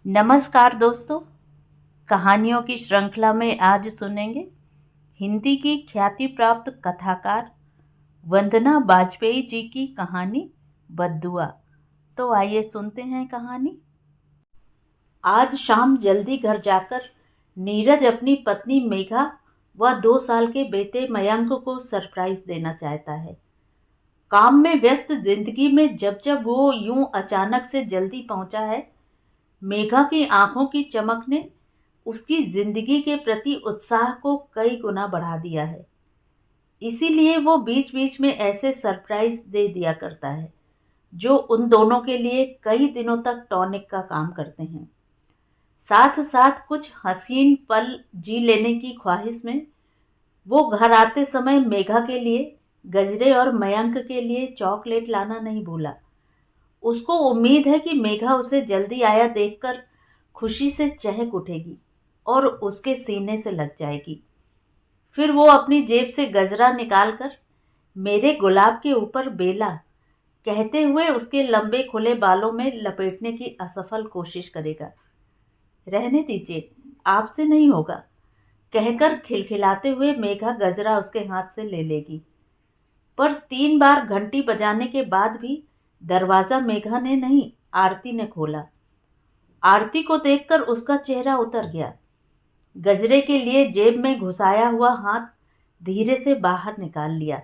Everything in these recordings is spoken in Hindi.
नमस्कार दोस्तों, कहानियों की श्रृंखला में आज सुनेंगे हिंदी की ख्याति प्राप्त कथाकार वंदना बाजपेयी जी की कहानी बद्दुआ। तो आइए सुनते हैं कहानी। आज शाम जल्दी घर जाकर नीरज अपनी पत्नी मेघा व 2 साल के बेटे मयंक को सरप्राइज देना चाहता है। काम में व्यस्त जिंदगी में जब जब वो यूं अचानक से जल्दी पहुंचा है, मेघा की आंखों की चमक ने उसकी जिंदगी के प्रति उत्साह को कई गुना बढ़ा दिया है। इसीलिए वो बीच बीच में ऐसे सरप्राइज दे दिया करता है जो उन दोनों के लिए कई दिनों तक टॉनिक का काम करते हैं। साथ साथ कुछ हसीन पल जी लेने की ख्वाहिश में वो घर आते समय मेघा के लिए गजरे और मयंक के लिए चॉकलेट लाना नहीं भूला। उसको उम्मीद है कि मेघा उसे जल्दी आया देखकर खुशी से चहक उठेगी और उसके सीने से लग जाएगी। फिर वो अपनी जेब से गजरा निकालकर मेरे गुलाब के ऊपर बेला कहते हुए उसके लंबे खुले बालों में लपेटने की असफल कोशिश करेगा। रहने दीजिए, आपसे नहीं होगा, कहकर खिलखिलाते हुए मेघा गजरा उसके हाथ से ले लेगी। पर 3 बार घंटी बजाने के बाद भी दरवाजा मेघा ने नहीं, आरती ने खोला। आरती को देखकर उसका चेहरा उतर गया। गजरे के लिए जेब में घुसाया हुआ हाथ धीरे से बाहर निकाल लिया।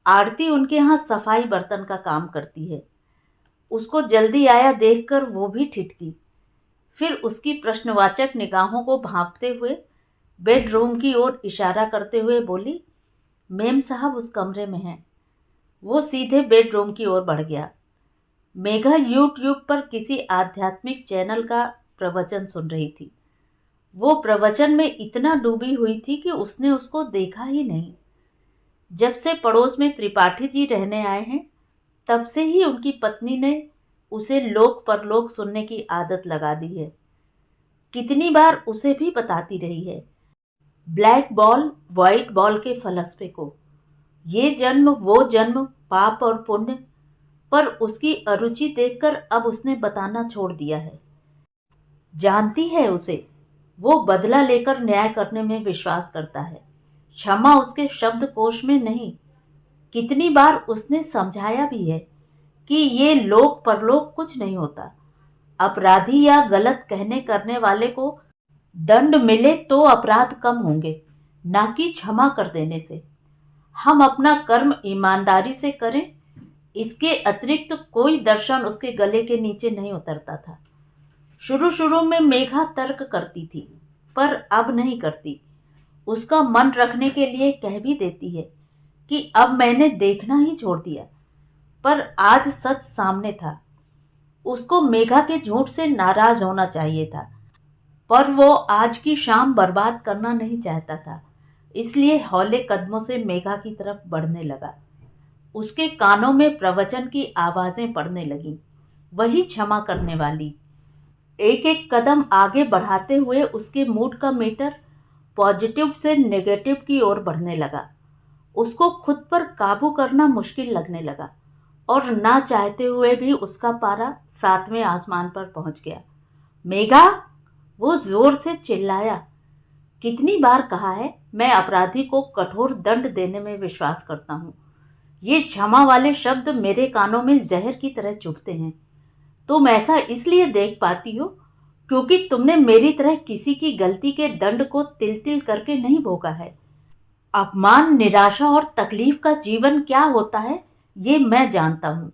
आरती उनके यहाँ सफाई बर्तन का काम करती है। उसको जल्दी आया देखकर वो भी ठिठकी। फिर उसकी प्रश्नवाचक निगाहों को भांपते हुए बेडरूम की ओर इशारा करते हुए बोली, मेम साहब उस कमरे में हैं। वो सीधे बेडरूम की ओर बढ़ गया। मेघा यूट्यूब पर किसी आध्यात्मिक चैनल का प्रवचन सुन रही थी। वो प्रवचन में इतना डूबी हुई थी कि उसने उसको देखा ही नहीं। जब से पड़ोस में त्रिपाठी जी रहने आए हैं, तब से ही उनकी पत्नी ने उसे लोक परलोक सुनने की आदत लगा दी है। कितनी बार उसे भी बताती रही है, ब्लैक बॉल व्हाइट बॉल के फलसफे को, ये जन्म वो जन्म, पाप और पुण्य। पर उसकी अरुचि देखकर अब उसने बताना छोड़ दिया है। जानती है उसे, वो बदला लेकर न्याय करने में विश्वास करता है, क्षमा उसके शब्दकोश में नहीं। कितनी बार उसने समझाया भी है कि ये लोक परलोक कुछ नहीं होता। अपराधी या गलत कहने करने वाले को दंड मिले तो अपराध कम होंगे, ना कि क्षमा कर देने से। हम अपना कर्म ईमानदारी से करें, इसके अतिरिक्त कोई दर्शन उसके गले के नीचे नहीं उतरता था। शुरू शुरू में मेघा तर्क करती थी, पर अब नहीं करती। उसका मन रखने के लिए कह भी देती है कि अब मैंने देखना ही छोड़ दिया। पर आज सच सामने था। उसको मेघा के झूठ से नाराज होना चाहिए था, पर वो आज की शाम बर्बाद करना नहीं चाहता था। इसलिए हौले कदमों से मेघा की तरफ बढ़ने लगा। उसके कानों में प्रवचन की आवाजें पड़ने लगीं, वही क्षमा करने वाली। एक एक कदम आगे बढ़ाते हुए उसके मूड का मीटर पॉजिटिव से नेगेटिव की ओर बढ़ने लगा। उसको खुद पर काबू करना मुश्किल लगने लगा और ना चाहते हुए भी उसका पारा 7वें आसमान पर पहुंच गया। मेघा, वो जोर से चिल्लाया। कितनी बार कहा है, मैं अपराधी को कठोर दंड देने में विश्वास करता हूँ। ये क्षमा वाले शब्द मेरे कानों में जहर की तरह चुभते हैं। तुम ऐसा इसलिए देख पाती हो क्योंकि तुमने मेरी तरह किसी की गलती के दंड को तिल तिल करके नहीं भोगा है। अपमान, निराशा और तकलीफ का जीवन क्या होता है, ये मैं जानता हूँ।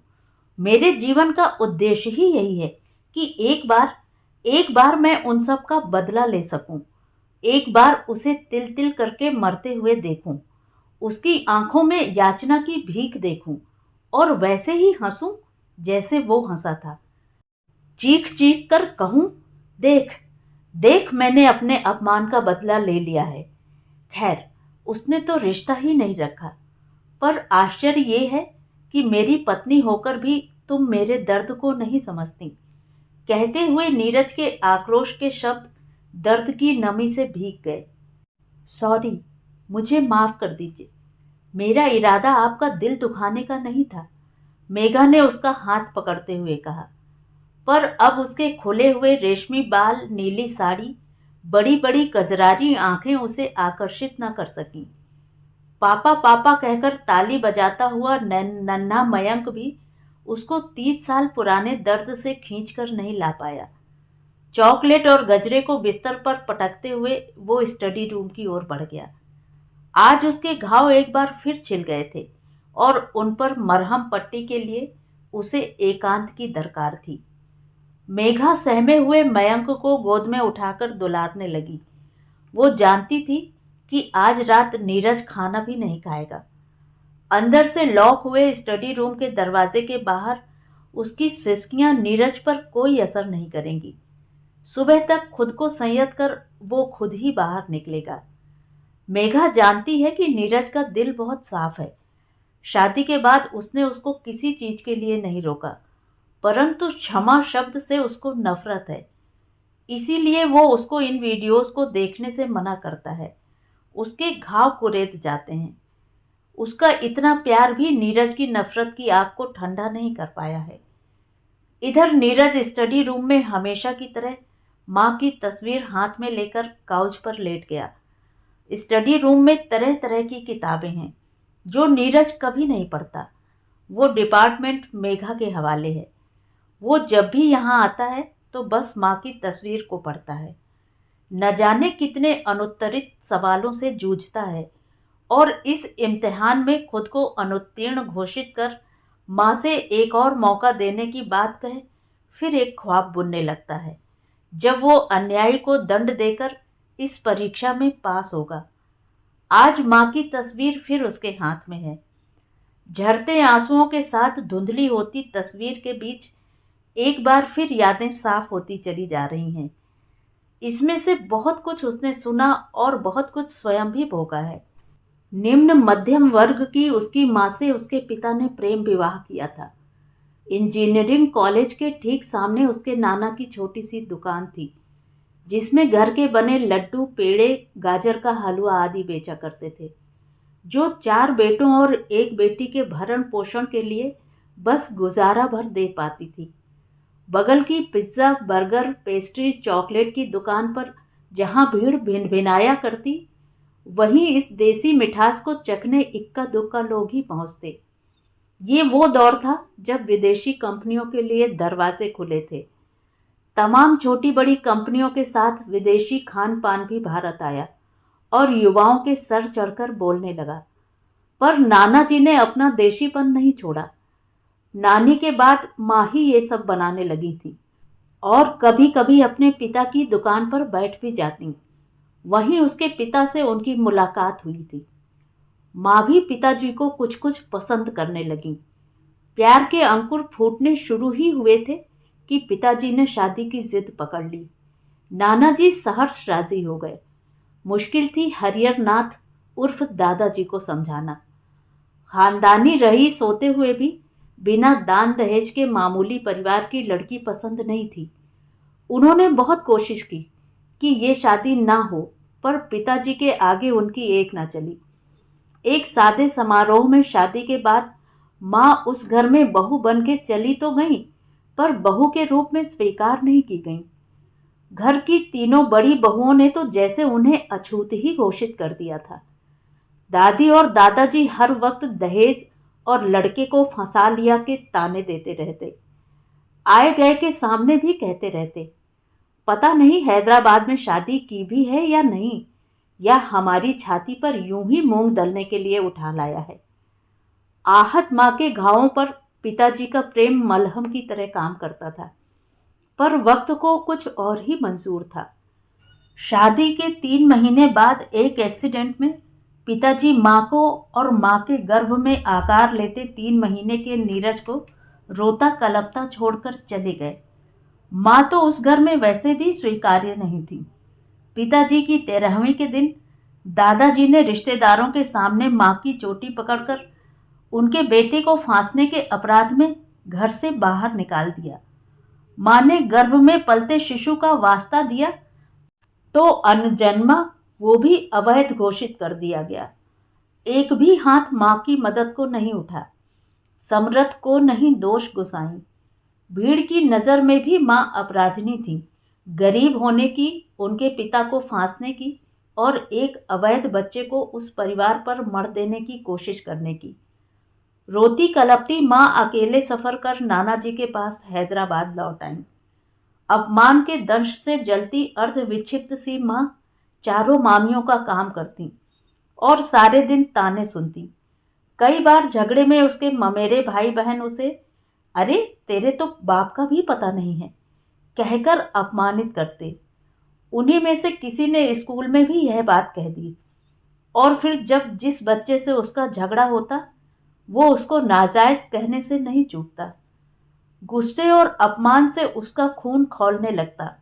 मेरे जीवन का उद्देश्य ही यही है कि एक बार मैं उन सब का बदला ले सकूं। एक बार उसे तिल तिल करके मरते हुए देखूं, उसकी आंखों में याचना की भीख देखूं और वैसे ही हंसूं जैसे वो हंसा था। चीख चीख कर कहूं, देख देख, मैंने अपने अपमान का बदला ले लिया है। खैर, उसने तो रिश्ता ही नहीं रखा, पर आश्चर्य ये है कि मेरी पत्नी होकर भी तुम मेरे दर्द को नहीं समझती। कहते हुए नीरज के आक्रोश के शब्द दर्द की नमी से भीग गए। सॉरी, मुझे माफ कर दीजिए। मेरा इरादा आपका दिल दुखाने का नहीं था, मेघा ने उसका हाथ पकड़ते हुए कहा। पर अब उसके खुले हुए रेशमी बाल, नीली साड़ी, बड़ी बड़ी कजरारी आंखें उसे आकर्षित न कर सकीं। पापा पापा कहकर ताली बजाता हुआ नन्हा मयंक भी उसको 30 साल पुराने दर्द से खींचकर नहीं ला पाया। चॉकलेट और गजरे को बिस्तर पर पटकते हुए वो स्टडी रूम की ओर बढ़ गया। आज उसके घाव एक बार फिर छिल गए थे और उन पर मरहम पट्टी के लिए उसे एकांत की दरकार थी। मेघा सहमे हुए मयंक को गोद में उठाकर दुलारने लगी। वो जानती थी कि आज रात नीरज खाना भी नहीं खाएगा। अंदर से लॉक हुए स्टडी रूम के दरवाजे के बाहर उसकी सिसकियां नीरज पर कोई असर नहीं करेंगी। सुबह तक खुद को संयत कर वो खुद ही बाहर निकलेगा। मेघा जानती है कि नीरज का दिल बहुत साफ है। शादी के बाद उसने उसको किसी चीज के लिए नहीं रोका, परंतु क्षमा शब्द से उसको नफरत है। इसीलिए वो उसको इन वीडियोस को देखने से मना करता है। उसके घाव कुरेद जाते हैं। उसका इतना प्यार भी नीरज की नफरत की आग को ठंडा नहीं कर पाया है। इधर नीरज स्टडी रूम में हमेशा की तरह माँ की तस्वीर हाथ में लेकर काउच पर लेट गया। स्टडी रूम में तरह तरह की किताबें हैं जो नीरज कभी नहीं पढ़ता। वो डिपार्टमेंट मेघा के हवाले है। वो जब भी यहाँ आता है तो बस माँ की तस्वीर को पढ़ता है। न जाने कितने अनुत्तरित सवालों से जूझता है और इस इम्तिहान में खुद को अनुत्तीर्ण घोषित कर माँ से एक और मौका देने की बात कहे, फिर एक ख्वाब बुनने लगता है जब वो अन्यायी को दंड देकर इस परीक्षा में पास होगा। आज माँ की तस्वीर फिर उसके हाथ में है। झरते आंसुओं के साथ धुंधली होती तस्वीर के बीच एक बार फिर यादें साफ होती चली जा रही हैं। इसमें से बहुत कुछ उसने सुना और बहुत कुछ स्वयं भी भोगा है। निम्न मध्यम वर्ग की उसकी माँ से उसके पिता ने प्रेम विवाह किया था। इंजीनियरिंग कॉलेज के ठीक सामने उसके नाना की छोटी सी दुकान थी जिसमें घर के बने लड्डू, पेड़े, गाजर का हलवा आदि बेचा करते थे, जो 4 बेटों और एक बेटी के भरण पोषण के लिए बस गुजारा भर दे पाती थी। बगल की पिज्ज़ा, बर्गर, पेस्ट्री, चॉकलेट की दुकान पर जहाँ भीड़ भिन भिनाया करती, वहीं इस देसी मिठास को चखने इक्का दुक्का लोग ही पहुँचते। ये वो दौर था जब विदेशी कंपनियों के लिए दरवाजे खुले थे। तमाम छोटी बड़ी कंपनियों के साथ विदेशी खान पान भी भारत आया और युवाओं के सर चढ़कर बोलने लगा। पर नाना जी ने अपना देशीपन नहीं छोड़ा। नानी के बाद माँ ही ये सब बनाने लगी थी और कभी कभी अपने पिता की दुकान पर बैठ भी जाती। वहीं उसके पिता से उनकी मुलाकात हुई थी। माँ भी पिताजी को कुछ कुछ पसंद करने लगी। प्यार के अंकुर फूटने शुरू ही हुए थे कि पिताजी ने शादी की जिद पकड़ ली। नाना जी सहर्ष राजी हो गए। मुश्किल थी हरिहर नाथ उर्फ दादाजी को समझाना। खानदानी रईस होते हुए भी बिना दान दहेज के मामूली परिवार की लड़की पसंद नहीं थी। उन्होंने बहुत कोशिश की कि ये शादी ना हो, पर पिताजी के आगे उनकी एक ना चली। एक सादे समारोह में शादी के बाद माँ उस घर में बहू बन के चली तो गई, पर बहू के रूप में स्वीकार नहीं की गई। घर की तीनों बड़ी बहुओं ने तो जैसे उन्हें अछूत ही घोषित कर दिया था। दादी और दादाजी हर वक्त दहेज और लड़के को फंसा लिया के ताने देते रहते। आए गए के सामने भी कहते रहते, पता नहीं हैदराबाद में शादी की भी है या नहीं, या हमारी छाती पर यूं ही मूंग दलने के लिए उठा लाया है। आहत माँ के घावों पर पिताजी का प्रेम मलहम की तरह काम करता था, पर वक्त को कुछ और ही मंजूर था। शादी के 3 महीने बाद एक एक्सीडेंट में पिताजी माँ को और माँ के गर्भ में आकार लेते 3 महीने के नीरज को रोता कलपता छोड़कर चले गए। माँ तो उस घर में वैसे भी स्वीकार्य नहीं थी। पिताजी की 13वीं के दिन दादाजी ने रिश्तेदारों के सामने माँ की चोटी पकड़कर उनके बेटे को फांसने के अपराध में घर से बाहर निकाल दिया। माँ ने गर्भ में पलते शिशु का वास्ता दिया तो अनजन्मा वो भी अवैध घोषित कर दिया गया। एक भी हाथ माँ की मदद को नहीं उठा, समरथ को नहीं दोष गुसाई। भीड़ की नज़र में भी माँ अपराधिनी थी, गरीब होने की, उनके पिता को फांसने की और एक अवैध बच्चे को उस परिवार पर मर देने की कोशिश करने की। रोती कलपती माँ अकेले सफर कर नाना जी के पास हैदराबाद लौट आई। अपमान के दंश से जलती अर्ध विक्षिप्त सी माँ चारों मामियों का काम करती और सारे दिन ताने सुनती। कई बार झगड़े में उसके ममेरे भाई बहन उसे अरे तेरे तो बाप का भी पता नहीं है कहकर अपमानित करते। उन्हीं में से किसी ने स्कूल में भी यह बात कह दी और फिर जब जिस बच्चे से उसका झगड़ा होता वो उसको नाजायज कहने से नहीं चूकता। गुस्से और अपमान से उसका खून खौलने लगता,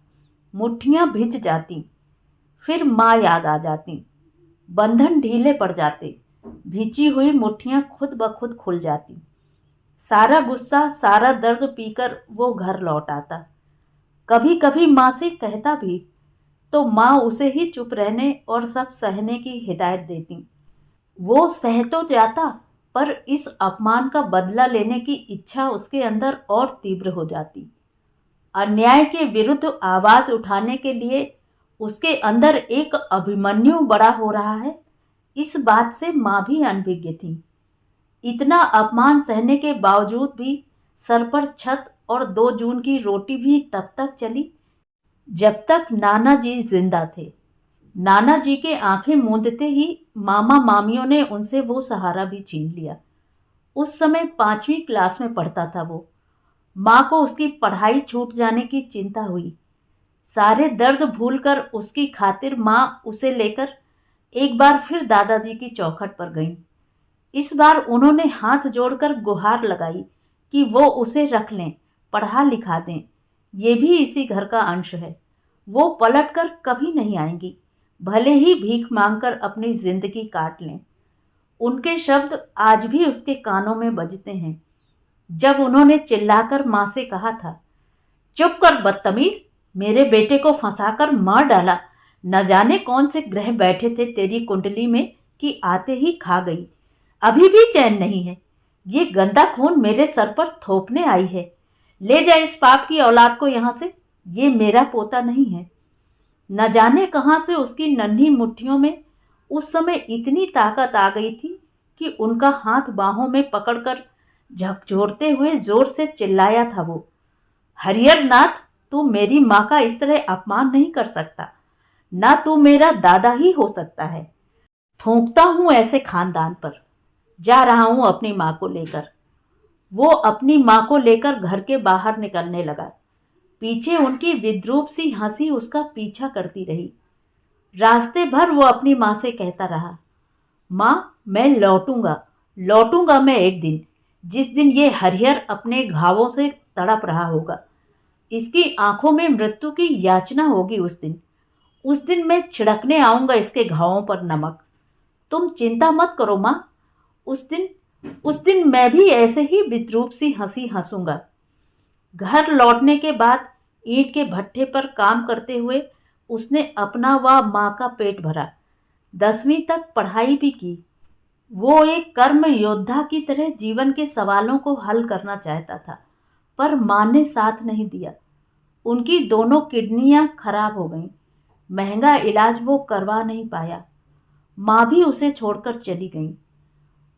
मुट्ठियां भिज जाती। फिर माँ याद आ जाती, बंधन ढीले पड़ जाते, भिजी हुई मुट्ठियां खुद ब खुद खुल जाती। सारा गुस्सा सारा दर्द पीकर वो घर लौट आता। कभी कभी माँ से कहता भी तो माँ उसे ही चुप रहने और सब सहने की हिदायत देती। वो सह तो जाता पर इस अपमान का बदला लेने की इच्छा उसके अंदर और तीव्र हो जाती। अन्याय के विरुद्ध आवाज उठाने के लिए उसके अंदर एक अभिमन्यु बड़ा हो रहा है, इस बात से माँ भी अनभिज्ञ थी। इतना अपमान सहने के बावजूद भी सर पर छत और 2 जून की रोटी भी तब तक चली जब तक नाना जी जिंदा थे। नाना जी के आंखें मूंदते ही मामा मामियों ने उनसे वो सहारा भी छीन लिया। उस समय 5वीं क्लास में पढ़ता था वो। माँ को उसकी पढ़ाई छूट जाने की चिंता हुई। सारे दर्द भूलकर उसकी खातिर माँ उसे लेकर एक बार फिर दादाजी की चौखट पर गईं। इस बार उन्होंने हाथ जोड़कर गुहार लगाई कि वो उसे रख लें, पढ़ा लिखा दें, ये भी इसी घर का अंश है। वो पलटकर कभी नहीं आएंगी, भले ही भीख मांगकर अपनी जिंदगी काट लें। उनके शब्द आज भी उसके कानों में बजते हैं, जब उन्होंने चिल्लाकर माँ से कहा था, चुप कर बदतमीज, मेरे बेटे को फंसाकर मार डाला। न जाने कौन से ग्रह बैठे थे तेरी कुंडली में कि आते ही खा गई। अभी भी चैन नहीं है। ये गंदा खून मेरे सर पर थोपने आई है। ले जा इस पाप की औलाद को यहां से, ये मेरा पोता नहीं है। न जाने कहां से उसकी नन्ही मुट्ठियों में उस समय इतनी ताकत आ गई थी कि उनका हाथ बाहों में पकड़कर झकझोरते हुए जोर से चिल्लाया था वो, हरिहर नाथ, तू मेरी माँ का इस तरह अपमान नहीं कर सकता। ना तू मेरा दादा ही हो सकता है। थूकता हूं ऐसे खानदान पर। जा रहा हूं अपनी माँ को लेकर। वो अपनी माँ को लेकर घर के बाहर निकलने लगा। पीछे उनकी विद्रूप सी हंसी उसका पीछा करती रही। रास्ते भर वो अपनी माँ से कहता रहा, माँ मैं लौटूंगा, लौटूंगा मैं एक दिन, जिस दिन ये हरिहर अपने घावों से तड़प रहा होगा। इसकी आंखों में मृत्यु की याचना होगी उस दिन मैं छिड़कने आऊंगा इसके घावों पर नमक। तुम चिंता मत करो माँ, उस दिन मैं भी ऐसे ही विद्रूप सी हंसी हंसूंगा। घर लौटने के बाद ईंट के भट्ठे पर काम करते हुए उसने अपना व माँ का पेट भरा। 10वीं तक पढ़ाई भी की। वो एक कर्म योद्धा की तरह जीवन के सवालों को हल करना चाहता था, पर माँ ने साथ नहीं दिया। उनकी दोनों किडनियां खराब हो गईं। महंगा इलाज वो करवा नहीं पाया। माँ भी उसे छोड़कर चली गई।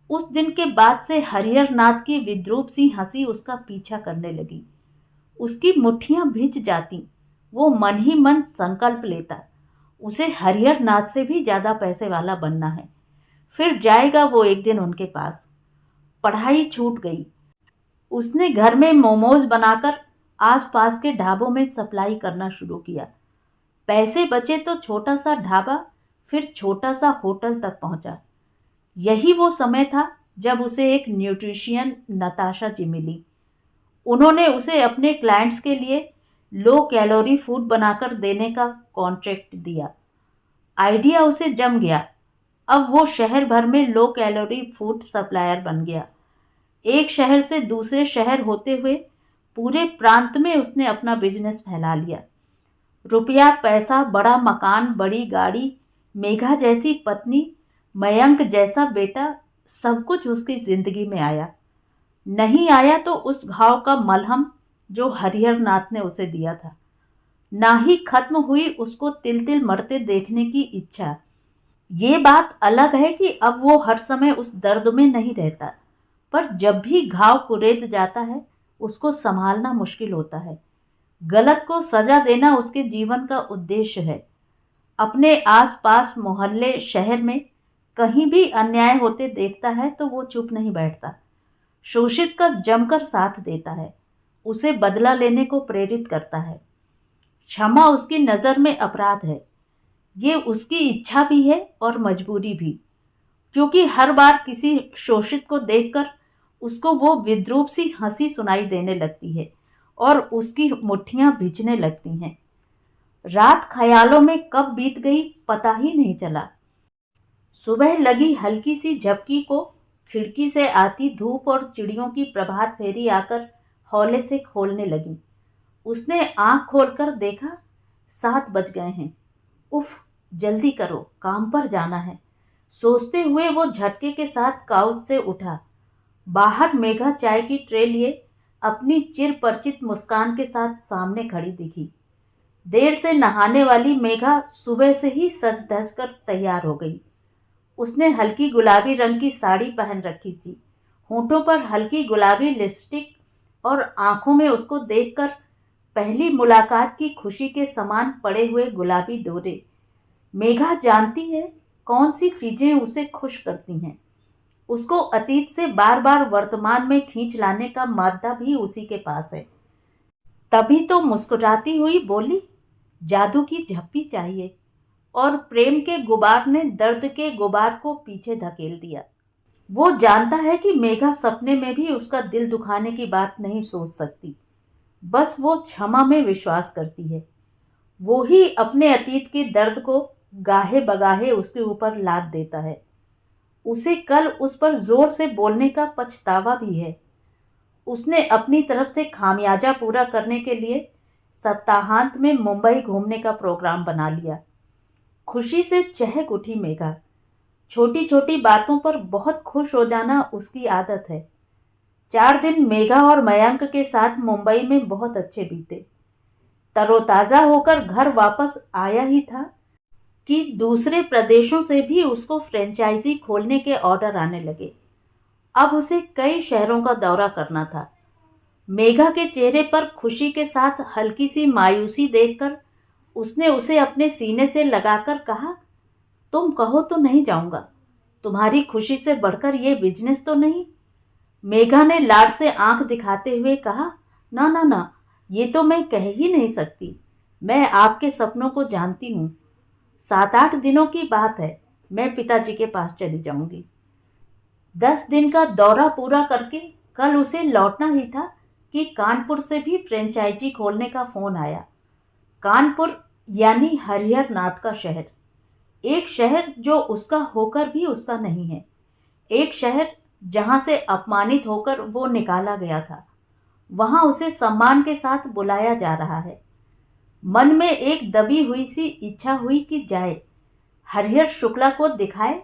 उस दिन के बाद से हरिहर नाथ की विद्रूप सी हंसी उसका पीछा करने लगी। उसकी मुट्ठियां भिज जाती। वो मन ही मन संकल्प लेता, उसे हरिहर नाथ से भी ज्यादा पैसे वाला बनना है। फिर जाएगा वो एक दिन उनके पास। पढ़ाई छूट गई। उसने घर में मोमोज बनाकर आसपास के ढाबों में सप्लाई करना शुरू किया। पैसे बचे तो छोटा सा ढाबा, फिर छोटा सा होटल तक पहुंचा। यही वो समय था जब उसे एक न्यूट्रिशियन नताशा जी मिली। उन्होंने उसे अपने क्लाइंट्स के लिए लो कैलोरी फूड बनाकर देने का कॉन्ट्रैक्ट दिया। आइडिया उसे जम गया। अब वो शहर भर में लो कैलोरी फूड सप्लायर बन गया। एक शहर से दूसरे शहर होते हुए पूरे प्रांत में उसने अपना बिजनेस फैला लिया। रुपया पैसा, बड़ा मकान, बड़ी गाड़ी, मेघा जैसी पत्नी, मयंक जैसा बेटा, सब कुछ उसकी जिंदगी में आया। नहीं आया तो उस घाव का मलहम जो हरिहर नाथ ने उसे दिया था। ना ही खत्म हुई उसको तिल तिल मरते देखने की इच्छा। ये बात अलग है कि अब वो हर समय उस दर्द में नहीं रहता, पर जब भी घाव कुरेद जाता है उसको संभालना मुश्किल होता है। गलत को सजा देना उसके जीवन का उद्देश्य है। अपने आसपास मोहल्ले शहर में कहीं भी अन्याय होते देखता है तो वो चुप नहीं बैठता, शोषित का जमकर साथ देता है, उसे बदला लेने को प्रेरित करता है। क्षमा उसकी नज़र में अपराध है, ये उसकी इच्छा भी है और मजबूरी भी, क्योंकि हर बार किसी शोषित को देखकर उसको वो विद्रूप सी हंसी सुनाई देने लगती है और उसकी मुट्ठियां भिजने लगती हैं। रात ख्यालों में कब बीत गई पता ही नहीं चला। सुबह लगी हल्की सी झपकी को खिड़की से आती धूप और चिड़ियों की प्रभात फेरी आकर हौले से खोलने लगी। उसने आंख खोलकर देखा 7 बज गए हैं। उफ, जल्दी करो, काम पर जाना है, सोचते हुए वो झटके के साथ काउच से उठा। बाहर मेघा चाय की ट्रे लिए अपनी चिर परिचित मुस्कान के साथ सामने खड़ी दिखी। देर से नहाने वाली मेघा सुबह से ही सज धज कर तैयार हो गई। उसने हल्की गुलाबी रंग की साड़ी पहन रखी थी, होंठों पर हल्की गुलाबी लिपस्टिक और आंखों में उसको देखकर पहली मुलाकात की खुशी के समान पड़े हुए गुलाबी डोरे। मेघा जानती है कौन सी चीजें उसे खुश करती हैं। उसको अतीत से बार बार वर्तमान में खींच लाने का मादा भी उसी के पास है। तभी तो मुस्कुराती हुई बोली, जादू की झप्पी चाहिए। और प्रेम के गुबार ने दर्द के गुबार को पीछे धकेल दिया। वो जानता है कि मेघा सपने में भी उसका दिल दुखाने की बात नहीं सोच सकती, बस वो क्षमा में विश्वास करती है। वो ही अपने अतीत के दर्द को गाहे बगाहे उसके ऊपर लाद देता है। उसे कल उस पर जोर से बोलने का पछतावा भी है। उसने अपनी तरफ से खामियाजा पूरा करने के लिए सप्ताहांत में मुंबई घूमने का प्रोग्राम बना लिया। खुशी से चहक उठी मेघा। छोटी छोटी बातों पर बहुत खुश हो जाना उसकी आदत है। 4 दिन मेघा और मयंक के साथ मुंबई में बहुत अच्छे बीते। तरोताज़ा होकर घर वापस आया ही था कि दूसरे प्रदेशों से भी उसको फ्रेंचाइजी खोलने के ऑर्डर आने लगे। अब उसे कई शहरों का दौरा करना था। मेघा के चेहरे पर खुशी के साथ हल्की सी मायूसी देखकर उसने उसे अपने सीने से लगाकर कहा, तुम कहो तो नहीं जाऊंगा, तुम्हारी खुशी से बढ़कर ये बिजनेस तो नहीं। मेघा ने लाड से आंख दिखाते हुए कहा, ना ना ना, ये तो मैं कह ही नहीं सकती। मैं आपके सपनों को जानती हूँ। 7-8 दिनों की बात है, मैं पिताजी के पास चली जाऊंगी। 10 दिन का दौरा पूरा करके कल उसे लौटना ही था कि कानपुर से भी फ्रेंचाइजी खोलने का फोन आया। कानपुर यानी हरिहर नाथ का शहर, एक शहर जो उसका होकर भी उसका नहीं है, एक शहर जहां से अपमानित होकर वो निकाला गया था। वहां उसे सम्मान के साथ बुलाया जा रहा है। मन में एक दबी हुई सी इच्छा हुई कि जाए, हरिहर शुक्ला को दिखाए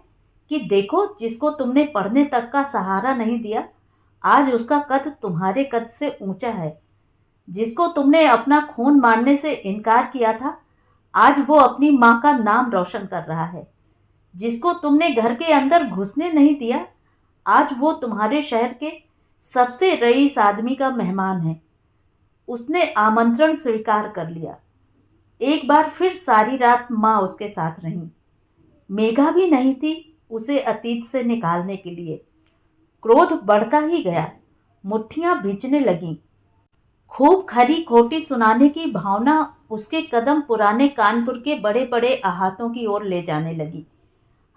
कि देखो, जिसको तुमने पढ़ने तक का सहारा नहीं दिया, आज उसका कद तुम्हारे कद से ऊंचा है। जिसको तुमने अपना खून मारने से इनकार किया था, आज वो अपनी माँ का नाम रोशन कर रहा है। जिसको तुमने घर के अंदर घुसने नहीं दिया, आज वो तुम्हारे शहर के सबसे रईस आदमी का मेहमान है। उसने आमंत्रण स्वीकार कर लिया। एक बार फिर सारी रात माँ उसके साथ रही। मेघा भी नहीं थी उसे अतीत से निकालने के लिए। क्रोध बढ़ता ही गया, मुट्ठियां भींचने लगीं। खूब खरी खोटी सुनाने की भावना उसके कदम पुराने कानपुर के बड़े बड़े अहातों की ओर ले जाने लगी।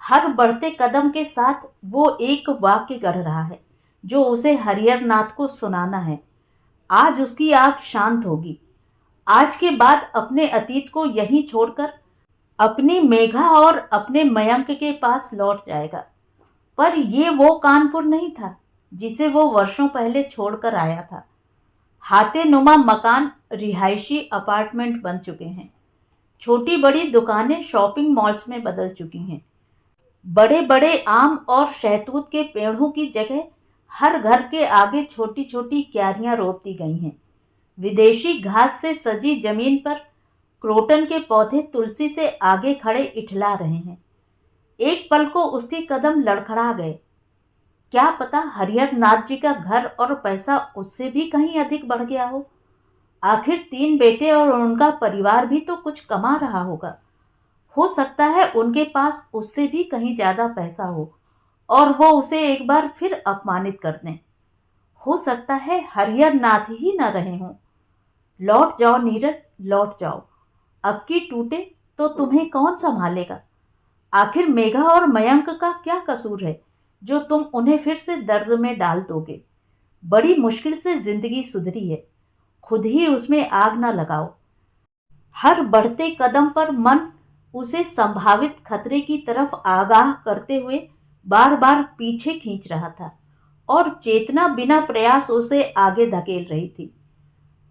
हर बढ़ते कदम के साथ वो एक वाक्य गढ़ रहा है जो उसे हरिहर नाथ को सुनाना है। आज उसकी आग शांत होगी। आज के बाद अपने अतीत को यहीं छोड़कर अपनी मेघा और अपने मयंक के पास लौट जाएगा। पर ये वो कानपुर नहीं था जिसे वो वर्षों पहले छोड़कर आया था। हाथे नुमा मकान रिहायशी अपार्टमेंट बन चुके हैं। छोटी बड़ी दुकानें शॉपिंग मॉल्स में बदल चुकी हैं। बड़े बड़े आम और शहतूत के पेड़ों की जगह हर घर के आगे छोटी छोटी क्यारियां रोप दी गई हैं। विदेशी घास से सजी जमीन पर क्रोटन के पौधे तुलसी से आगे खड़े इठला रहे हैं। एक पल को उसके कदम लड़खड़ा गए। क्या पता हरिहर नाथ जी का घर और पैसा उससे भी कहीं अधिक बढ़ गया हो। आखिर 3 बेटे और उनका परिवार भी तो कुछ कमा रहा होगा। हो सकता है उनके पास उससे भी कहीं ज्यादा पैसा हो और वो उसे एक बार फिर अपमानित कर दें। हो सकता है हरिहर नाथ ही न रहे हों। लौट जाओ नीरज, लौट जाओ। अब की टूटे तो तुम्हें कौन संभालेगा। आखिर मेघा और मयंक का क्या कसूर है जो तुम उन्हें फिर से दर्द में डाल दोगे। बड़ी मुश्किल से जिंदगी सुधरी है, खुद ही उसमें आग न लगाओ। हर बढ़ते कदम पर मन उसे संभावित खतरे की तरफ आगाह करते हुए बार बार पीछे खींच रहा था और चेतना बिना प्रयास उसे आगे धकेल रही थी।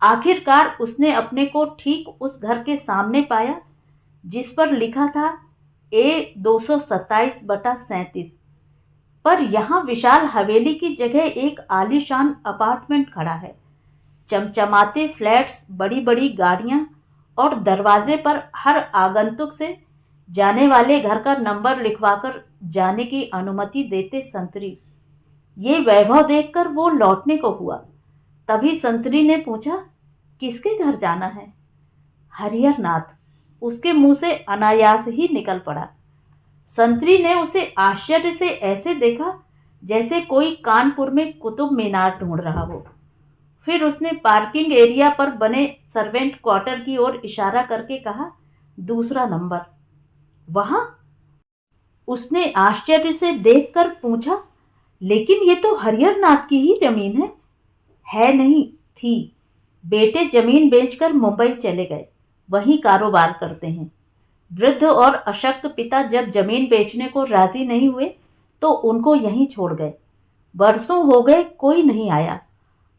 आखिरकार उसने अपने को ठीक उस घर के सामने पाया जिस पर लिखा था A227/37। पर यहाँ विशाल हवेली की जगह एक आलीशान अपार्टमेंट खड़ा है। चमचमाते फ्लैट्स, बड़ी बड़ी गाड़ियां और दरवाजे पर हर आगंतुक से जाने वाले घर का नंबर लिखवाकर जाने की अनुमति देते संतरी। ये वैभव देखकर वो लौटने को हुआ। तभी संतरी ने पूछा, किसके घर जाना है। हरिहर नाथ, उसके मुंह से अनायास ही निकल पड़ा। संतरी ने उसे आश्चर्य से ऐसे देखा जैसे कोई कानपुर में कुतुब मीनार ढूंढ रहा हो। फिर उसने पार्किंग एरिया पर बने सर्वेंट क्वार्टर की ओर इशारा करके कहा, दूसरा नंबर। वहां? उसने आश्चर्य से देखकर पूछा, लेकिन ये तो हरिहर नाथ की ही जमीन है। है नहीं, थी। बेटे जमीन बेचकर मुंबई चले गए, वहीं कारोबार करते हैं। वृद्ध और अशक्त पिता जब जमीन बेचने को राजी नहीं हुए तो उनको यहीं छोड़ गए। बरसों हो गए, कोई नहीं आया।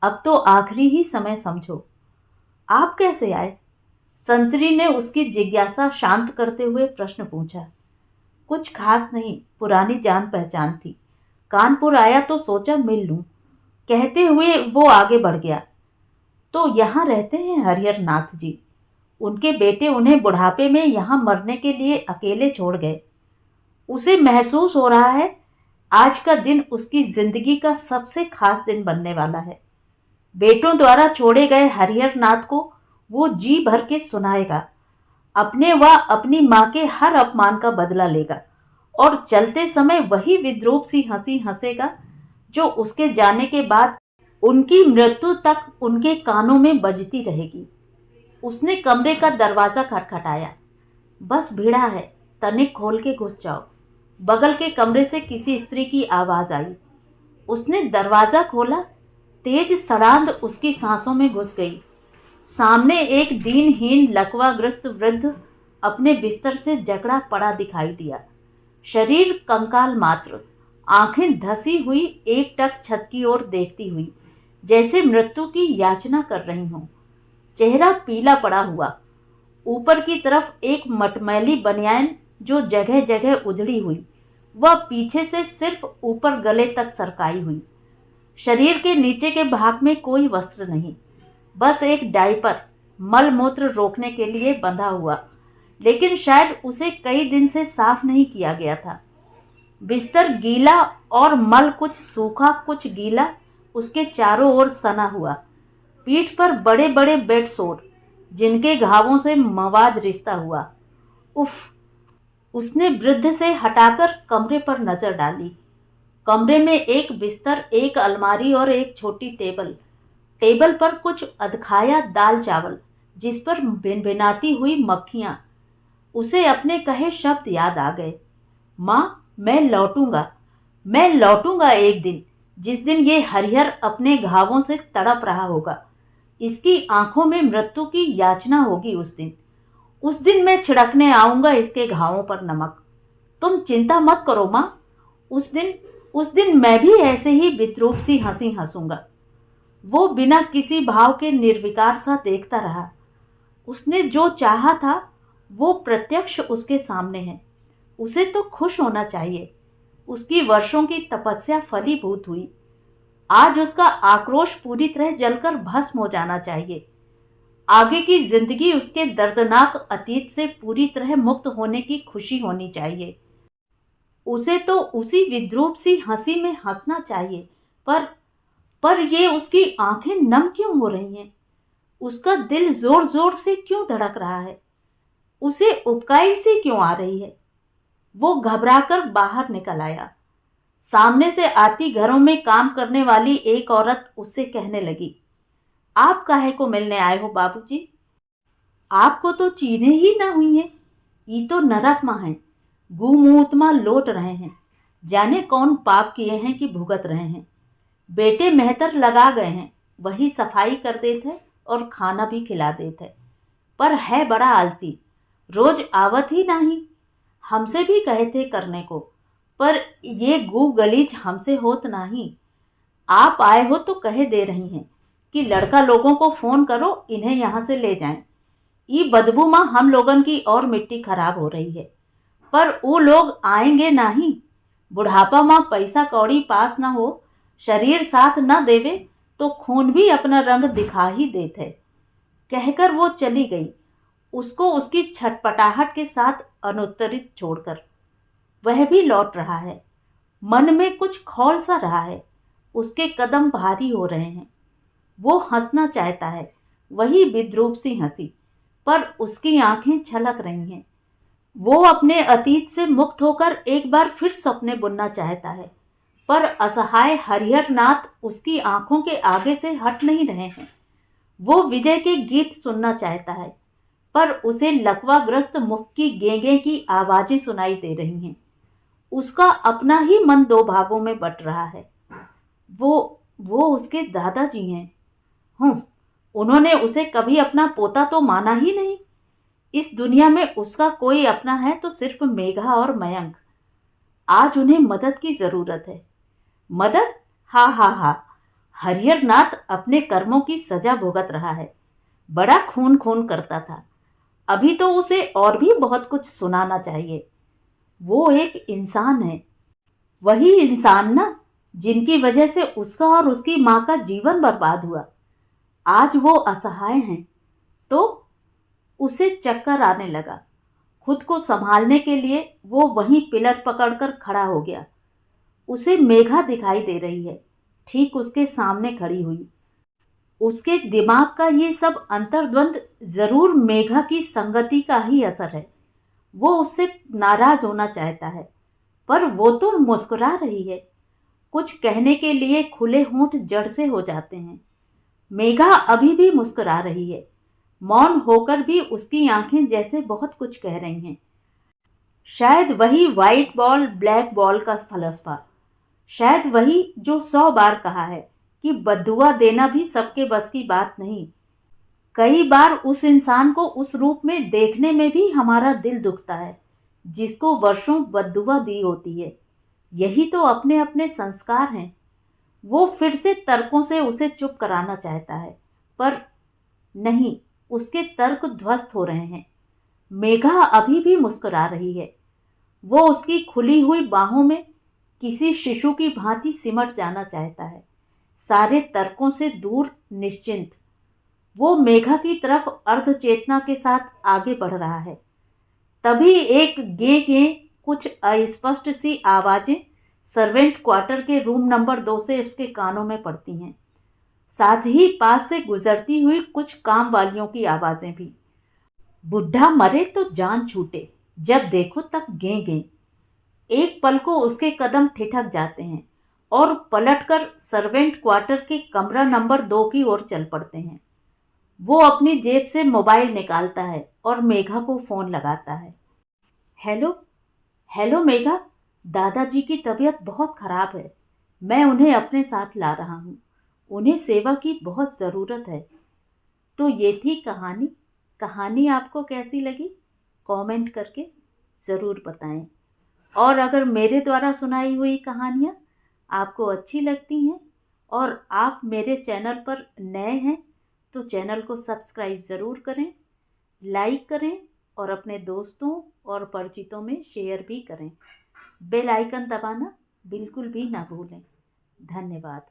अब तो आखिरी ही समय समझो। आप कैसे आए? संतरी ने उसकी जिज्ञासा शांत करते हुए प्रश्न पूछा। कुछ खास नहीं, पुरानी जान पहचान थी। कानपुर आया तो सोचा मिल लूं। कहते हुए वो आगे बढ़ गया। तो यहाँ रहते हैं हरिहर नाथ जी। उनके बेटे उन्हें बुढ़ापे में यहाँ मरने के लिए अकेले छोड़ गए। उसे महसूस हो रहा है आज का दिन उसकी जिंदगी का सबसे खास दिन बनने वाला है। बेटों द्वारा छोड़े गए हरिहर नाथ को वो जी भर के सुनाएगा। अपने व अपनी माँ के हर अपमान का बदला लेगा और चलते समय वही विद्रूप सी हंसी हंसेगा जो उसके जाने के बाद उनकी मृत्यु तक उनके कानों में बजती रहेगी। उसने कमरे का दरवाजा खटखटाया। बस भिड़ा है, तनिक खोल के घुस जाओ। बगल के कमरे से किसी स्त्री की आवाज आई। उसने दरवाजा खोला। तेज सड़ांध उसकी सांसों में घुस गई। सामने एक दीनहीन लकवाग्रस्त वृद्ध अपने बिस्तर से जकड़ा पड़ा दिखाई दिया। शरीर कंकाल मात्र, आंखें धसी हुई, एकटक छत की ओर देखती हुई, जैसे मृत्यु की याचना कर रही हों। चेहरा पीला पड़ा हुआ। ऊपर की तरफ एक मटमैली बनियान जो जगह जगह उधड़ी हुई, वह पीछे से सिर्फ ऊपर गले तक सरकाई हुई। शरीर के नीचे के भाग में कोई वस्त्र नहीं, बस एक डायपर मल मूत्र रोकने के लिए बंधा हुआ, लेकिन शायद उसे कई दिन से साफ नहीं किया गया था। बिस्तर गीला और मल कुछ सूखा कुछ गीला उसके चारों ओर सना हुआ। पीठ पर बड़े बड़े बेड सोर जिनके घावों से मवाद रिश्ता हुआ। उफ! उसने वृद्ध से हटाकर कमरे पर नजर डाली। कमरे में एक बिस्तर, एक अलमारी और एक छोटी टेबल। टेबल पर कुछ अधखाया दाल चावल जिस पर भिनभिनाती हुई मक्खियां। उसे अपने कहे शब्द याद आ गए। माँ, मैं लौटूंगा एक दिन, जिस दिन ये हरिहर अपने घावों से तड़प रहा होगा। इसकी आंखों में मृत्यु की याचना होगी उस दिन मैं छिड़कने आऊंगा इसके घावों पर नमक। तुम चिंता मत करो माँ, उस दिन मैं भी ऐसे ही विद्रूप सी हंसी हंसूंगा। वो बिना किसी भाव के निर्विकार सा देखता रहा। उसने जो चाहा था वो प्रत्यक्ष उसके सामने है। उसे तो खुश होना चाहिए। उसकी वर्षों की तपस्या फलीभूत हुई। आज उसका आक्रोश पूरी तरह जलकर भस्म हो जाना चाहिए। आगे की जिंदगी उसके दर्दनाक अतीत से पूरी तरह मुक्त होने की खुशी होनी चाहिए। उसे तो उसी विद्रूप सी हंसी में हंसना चाहिए। पर ये उसकी आंखें नम क्यों हो रही हैं? उसका दिल जोर जोर से क्यों धड़क रहा है? उसे उबकाई सी क्यों आ रही है? वो घबराकर बाहर निकल आया। सामने से आती घरों में काम करने वाली एक औरत उससे कहने लगी, आप काहे को मिलने आए हो बाबूजी? आपको तो चीनें ही ना हुई हैं। ये तो नरक माँ हैं, गुमूतमा लौट रहे हैं। जाने कौन पाप किए हैं कि भुगत रहे हैं। बेटे मेहतर लगा गए हैं, वही सफाई कर देते और खाना भी खिला देते, पर है बड़ा आलसी, रोज आवत ही नहीं। हमसे भी कहे थे करने को, पर ये गू गलीच हमसे होत नहीं। आप आए हो तो कहे दे रही हैं कि लड़का लोगों को फोन करो, इन्हें यहाँ से ले जाएं। ये बदबू माँ हम लोगन की और मिट्टी खराब हो रही है, पर वो लोग आएंगे नहीं। बुढ़ापा माँ पैसा कौड़ी पास न हो, शरीर साथ न देवे तो खून भी अपना रंग दिखा ही देते। कहकर वो चली गई, उसको उसकी छटपटाहट के साथ अनुत्तरित छोड़कर। वह भी लौट रहा है, मन में कुछ खौल सा रहा है, उसके कदम भारी हो रहे हैं। वो हंसना चाहता है, वही विद्रूप सी हंसी, पर उसकी आंखें छलक रही हैं। वो अपने अतीत से मुक्त होकर एक बार फिर सपने बुनना चाहता है, पर असहाय हरिहर नाथ उसकी आंखों के आगे से हट नहीं रहे हैं। वो विजय के गीत सुनना चाहता है, पर उसे लकवाग्रस्त मुख की गेंगे की आवाजें सुनाई दे रही हैं। उसका अपना ही मन दो भागों में बट रहा है। वो उसके दादाजी हैं। उन्होंने उसे कभी अपना पोता तो माना ही नहीं। इस दुनिया में उसका कोई अपना है तो सिर्फ मेघा और मयंक। आज उन्हें मदद की जरूरत है। मदद? हा हा हा। हरिहर नाथ अपने कर्मों की सजा भुगत रहा है। बड़ा खून खून करता था, अभी तो उसे और भी बहुत कुछ सुनाना चाहिए। वो एक इंसान है, वही इंसान ना जिनकी वजह से उसका और उसकी माँ का जीवन बर्बाद हुआ। आज वो असहाय हैं तो उसे चक्कर आने लगा। खुद को संभालने के लिए वो वहीं पिलर पकड़कर खड़ा हो गया। उसे मेघा दिखाई दे रही है, ठीक उसके सामने खड़ी हुई। उसके दिमाग का ये सब अंतर्द्वंद जरूर मेघा की संगति का ही असर है। वो उससे नाराज होना चाहता है, पर वो तो मुस्कुरा रही है। कुछ कहने के लिए खुले होंठ जड़ से हो जाते हैं। मेघा अभी भी मुस्कुरा रही है, मौन होकर भी उसकी आंखें जैसे बहुत कुछ कह रही हैं। शायद वही व्हाइट बॉल ब्लैक बॉल का फलसफा, शायद वही जो 100 बार कहा है कि बद्दुआ देना भी सबके बस की बात नहीं। कई बार उस इंसान को उस रूप में देखने में भी हमारा दिल दुखता है जिसको वर्षों बद्दुआ दी होती है। यही तो अपने अपने संस्कार हैं। वो फिर से तर्कों से उसे चुप कराना चाहता है, पर नहीं, उसके तर्क ध्वस्त हो रहे हैं। मेघा अभी भी मुस्कुरा रही है। वो उसकी खुली हुई बाहों में किसी शिशु की भांति सिमट जाना चाहता है, सारे तर्कों से दूर, निश्चिंत। वो मेघा की तरफ अर्ध चेतना के साथ आगे बढ़ रहा है। तभी एक गे गे कुछ अस्पष्ट सी आवाजें सर्वेंट क्वार्टर के रूम नंबर 2 से उसके कानों में पड़ती हैं। साथ ही पास से गुजरती हुई कुछ काम वालियों की आवाजें भी। बुढ़ा मरे तो जान छूटे, जब देखो तब गे गे। एक पल को उसके कदम ठिठक जाते हैं और पलटकर सर्वेंट क्वार्टर के कमरा नंबर 2 की ओर चल पड़ते हैं। वो अपनी जेब से मोबाइल निकालता है और मेघा को फोन लगाता है। हेलो, हेलो मेघा, दादाजी की तबीयत बहुत खराब है। मैं उन्हें अपने साथ ला रहा हूँ। उन्हें सेवा की बहुत ज़रूरत है। तो ये थी कहानी। कहानी आपको कैसी लगी कमेंट करके ज़रूर बताएं। और अगर मेरे द्वारा सुनाई हुई कहानियाँ आपको अच्छी लगती हैं और आप मेरे चैनल पर नए हैं तो चैनल को सब्सक्राइब ज़रूर करें, लाइक करें और अपने दोस्तों और परिचितों में शेयर भी करें। बेल आइकन दबाना बिल्कुल भी ना भूलें। धन्यवाद।